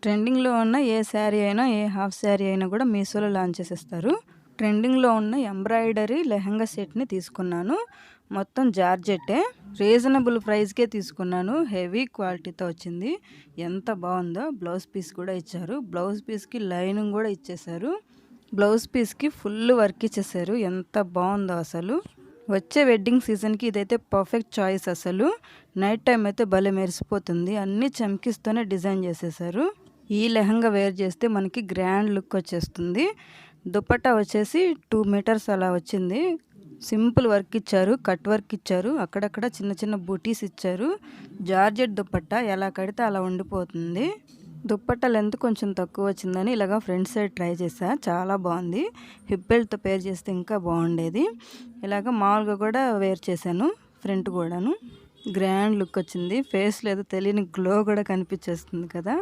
ట్రెండింగ్‌లో ఉన్న ఏ శారీ అయినా, ఏ హాఫ్ శారీ అయినా కూడా మీషోలో లాంచ్ చేసేస్తారు. ట్రెండింగ్‌లో ఉన్న ఎంబ్రాయిడరీ లెహంగా సెట్‌ని తీసుకున్నాను. మొత్తం జార్జెట్టే. రీజనబుల్ ప్రైస్‌కే తీసుకున్నాను. హెవీ క్వాలిటీతో వచ్చింది. ఎంత బావుందో! బ్లౌజ్ పీస్ కూడా ఇచ్చారు. బ్లౌజ్ పీస్‌కి లైనింగ్ కూడా ఇచ్చేశారు. బ్లౌజ్ పీస్‌కి ఫుల్ వర్క్ ఇచ్చేశారు. ఎంత బావుందో అసలు! వచ్చే వెడ్డింగ్ సీజన్‌కి ఇదైతే పర్ఫెక్ట్ చాయిస్ అసలు. నైట్ టైమ్ అయితే భలే మెరిసిపోతుంది. అన్నీ చమ్కీస్‌తోనే డిజైన్ చేసేశారు. ఈ లెహంగా వేర్ చేస్తే మనకి గ్రాండ్ లుక్ వచ్చేస్తుంది. దుపట్టా వచ్చేసి 2 మీటర్స్ అలా వచ్చింది. సింపుల్ వర్క్ ఇచ్చారు. కట్ వర్క్ ఇచ్చారు. అక్కడక్కడ చిన్న చిన్న బూటీస్ ఇచ్చారు. జార్జెట్ దుపట్టా ఎలా కడితే అలా ఉండిపోతుంది. దుపట్టా లెంత్ కొంచెం తక్కువ వచ్చిందని ఇలాగా ఫ్రంట్ సైడ్ ట్రై చేశా. చాలా బాగుంది. హిప్ బెల్ట్తో పేర్ చేస్తే ఇంకా బాగుండేది. ఇలాగ మామూలుగా కూడా వేర్ చేశాను. ఫ్రంట్ కూడాను గ్రాండ్ లుక్ వచ్చింది. ఫేస్లో ఏదో తెలియని గ్లో కూడా కనిపించేస్తుంది కదా.